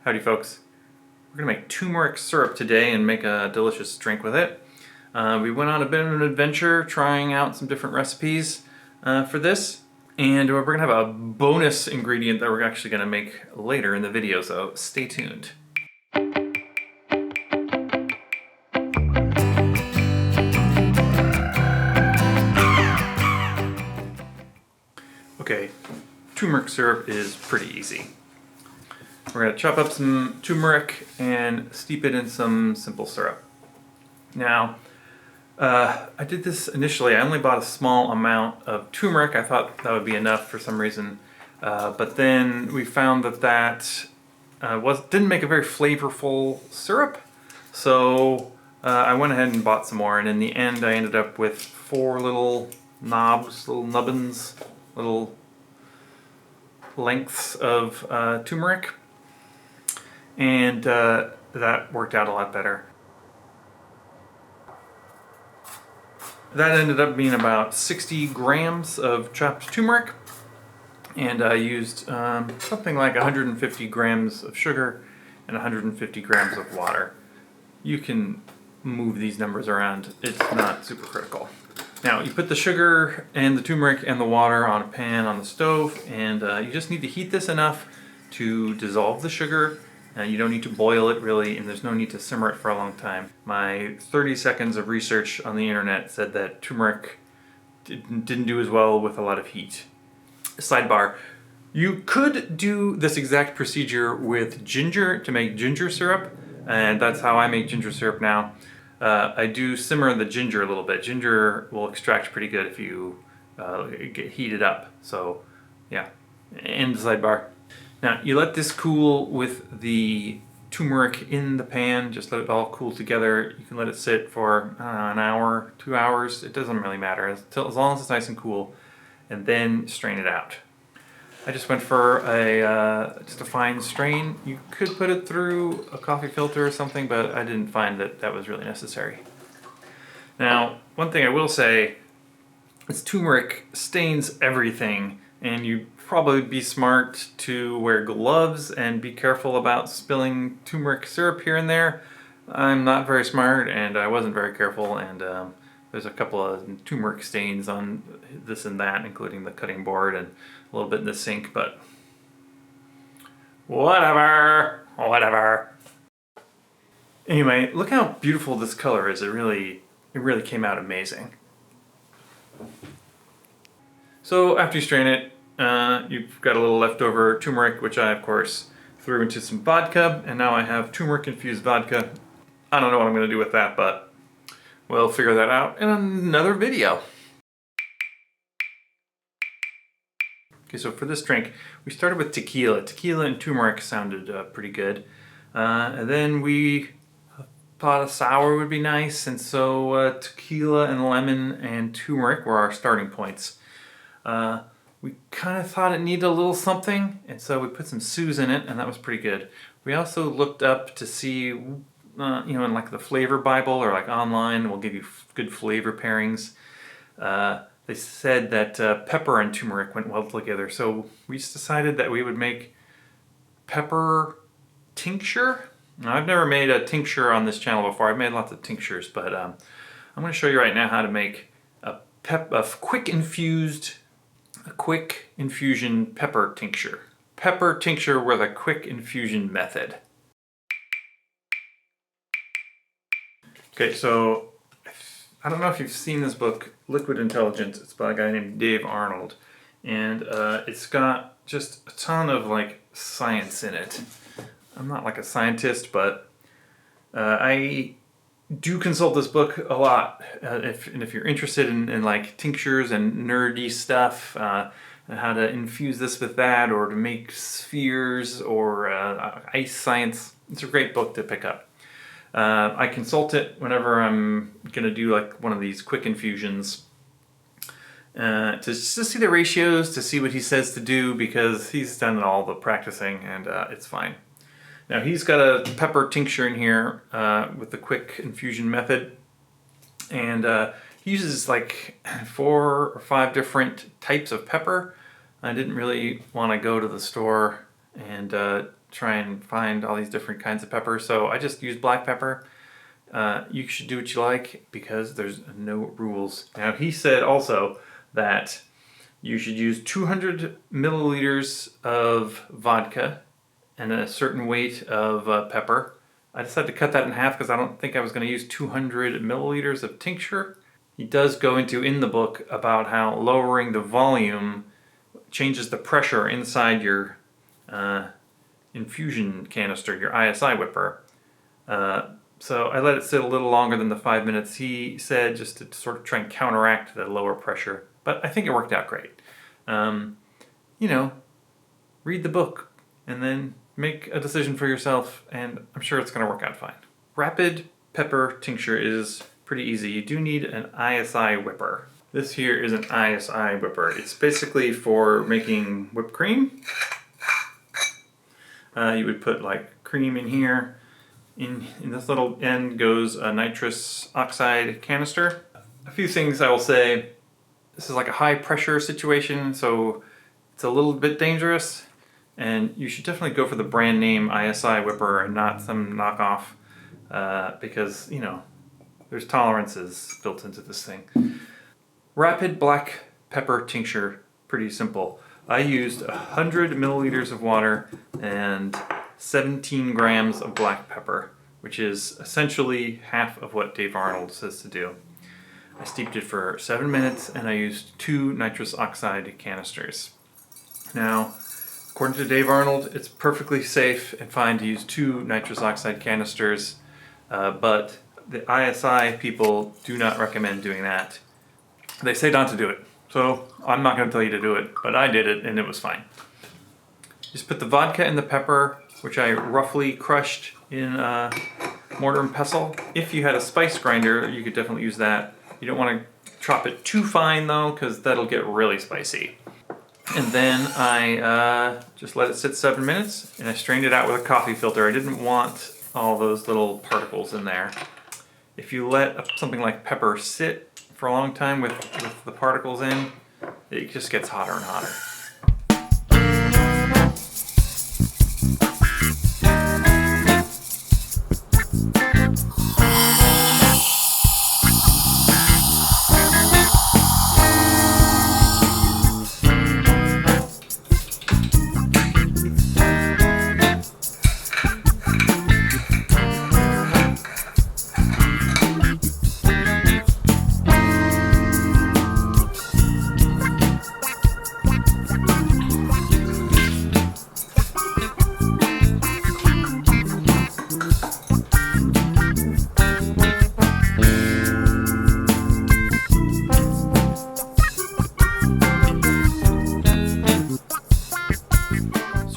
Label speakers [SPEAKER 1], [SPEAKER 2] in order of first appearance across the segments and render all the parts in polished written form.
[SPEAKER 1] Howdy folks. We're going to make turmeric syrup today and make a delicious drink with it. We went on a bit of an adventure trying out some different recipes for this, and we're going to have a bonus ingredient that we're actually going to make later in the video, so stay tuned. Okay, turmeric syrup is pretty easy. We're going to chop up some turmeric and steep it in some simple syrup. Now, I did this initially. I only bought a small amount of turmeric. I thought that would be enough for some reason. But then we found that didn't make a very flavorful syrup. So I went ahead and bought some more. And in the end, I ended up with 4 little knobs, little nubbins, little lengths of turmeric. And that worked out a lot better. That ended up being about 60 grams of chopped turmeric, and I used something like 150 grams of sugar and 150 grams of water. You can move these numbers around, it's not super critical. Now you put the sugar and the turmeric and the water on a pan on the stove, and you just need to heat this enough to dissolve the sugar. You don't need to boil it really, and there's no need to simmer it for a long time. My 30 seconds of research on the internet said that turmeric didn't do as well with a lot of heat. Sidebar, you could do this exact procedure with ginger to make ginger syrup, and that's how I make ginger syrup now. I do simmer the ginger a little bit. Ginger will extract pretty good if you get heated up. So yeah, end sidebar. Now you let this cool with the turmeric in the pan, just let it all cool together. You can let it sit for an hour, 2 hours, it doesn't really matter, as long as it's nice and cool, and then strain it out. I just went for just a fine strain. You could put it through a coffee filter or something, but I didn't find that was really necessary. Now, one thing I will say is turmeric stains everything, and you probably be smart to wear gloves and be careful about spilling turmeric syrup here and there. I'm not very smart, and I wasn't very careful, and there's a couple of turmeric stains on this and that, including the cutting board and a little bit in the sink, but whatever. Anyway, look how beautiful this color is. It really came out amazing. So after you strain it, you've got a little leftover turmeric, which I, of course, threw into some vodka, and now I have turmeric-infused vodka. I don't know what I'm going to do with that, but we'll figure that out in another video. Okay, so for this drink, we started with tequila. Tequila and turmeric sounded pretty good. And then we thought a sour would be nice, and so tequila and lemon and turmeric were our starting points. We kind of thought it needed a little something, and so we put some Suze in it, and that was pretty good. We also looked up to see, in like the flavor Bible or like online, will give you good flavor pairings. They said that pepper and turmeric went well together, so we just decided that we would make pepper tincture. Now, I've never made a tincture on this channel before. I've made lots of tinctures, but I'm going to show you right now how to make a quick infusion pepper tincture. Pepper tincture with a quick infusion method. Okay, so I don't know if you've seen this book, Liquid Intelligence. It's by a guy named Dave Arnold, and it's got just a ton of like science in it. I'm not like a scientist, but I do consult this book a lot. If you're interested in like tinctures and nerdy stuff, and how to infuse this with that, or to make spheres, or ice science, it's a great book to pick up. I consult it whenever I'm gonna do like one of these quick infusions, to see the ratios, to see what he says to do, because he's done all the practicing, and it's fine. Now he's got a pepper tincture in here with the quick infusion method, and he uses like 4 or 5 different types of pepper. I didn't really want to go to the store and try and find all these different kinds of pepper, so I just used black pepper. You should do what you like because there's no rules. Now he said also that you should use 200 milliliters of vodka and a certain weight of pepper. I decided to cut that in half because I don't think I was going to use 200 milliliters of tincture. He does go into in the book about how lowering the volume changes the pressure inside your infusion canister, your ISI whipper. So I let it sit a little longer than the 5 minutes he said, just to sort of try and counteract the lower pressure. But I think it worked out great. Read the book and then make a decision for yourself, and I'm sure it's going to work out fine. Rapid pepper tincture is pretty easy. You do need an ISI whipper. This here is an ISI whipper. It's basically for making whipped cream. You would put like cream in here. In this little end goes a nitrous oxide canister. A few things I will say. This is like a high pressure situation, so it's a little bit dangerous. And you should definitely go for the brand name ISI whipper and not some knockoff because, there's tolerances built into this thing. Rapid black pepper tincture, pretty simple. I used 100 milliliters of water and 17 grams of black pepper, which is essentially half of what Dave Arnold says to do. I steeped it for 7 minutes and I used 2 nitrous oxide canisters. Now, according to Dave Arnold, it's perfectly safe and fine to use 2 nitrous oxide canisters, but the ISI people do not recommend doing that. They say not to do it, so I'm not going to tell you to do it, but I did it and it was fine. Just put the vodka and the pepper, which I roughly crushed in a mortar and pestle. If you had a spice grinder, you could definitely use that. You don't want to chop it too fine though, because that'll get really spicy. And then I just let it sit 7 minutes and I strained it out with a coffee filter. I didn't want all those little particles in there. If you let something like pepper sit for a long time with the particles in, it just gets hotter and hotter.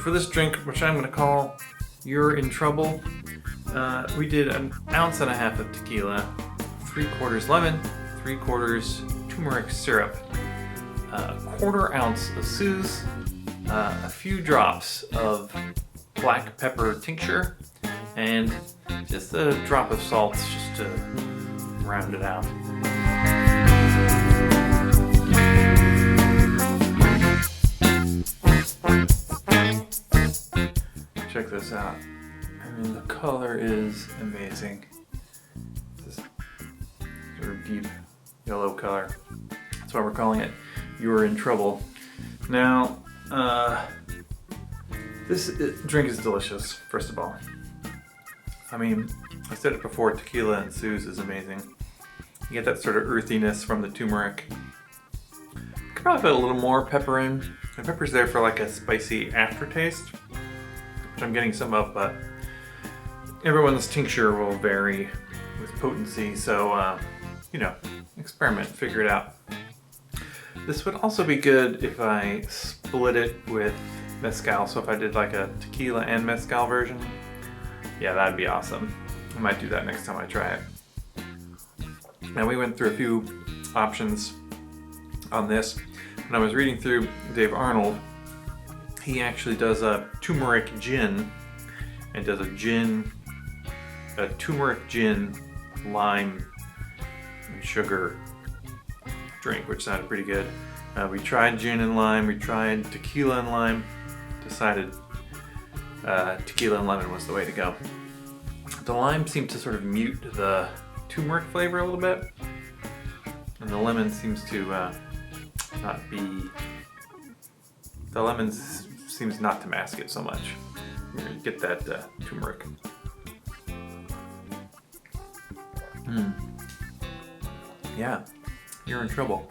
[SPEAKER 1] For this drink, which I'm going to call You're in Trouble, we did 1.5 ounces of tequila, 3/4 lemon, 3/4 turmeric syrup, 1/4 ounce of Suze, a few drops of black pepper tincture, and just a drop of salt just to round it out. Check this out. I mean, the color is amazing. This sort of deep yellow color. That's why we're calling it You're in Trouble. Now, this drink is delicious, first of all. I mean, I said it before, tequila and Suze is amazing. You get that sort of earthiness from the turmeric. You could probably put a little more pepper in. The pepper's there for like a spicy aftertaste, which I'm getting some of, but everyone's tincture will vary with potency, so experiment, figure it out. This would also be good if I split it with mezcal, so if I did like a tequila and mezcal version, yeah, that'd be awesome. I might do that next time I try it. Now, we went through a few options on this. When I was reading through Dave Arnold, he actually does a turmeric gin, and does a turmeric gin, lime, and sugar drink, which sounded pretty good. We tried gin and lime, we tried tequila and lime, decided tequila and lemon was the way to go. The lime seemed to sort of mute the turmeric flavor a little bit, and the lemon seems to not be. The lemon seems not to mask it so much. You get that turmeric. Yeah, you're in trouble.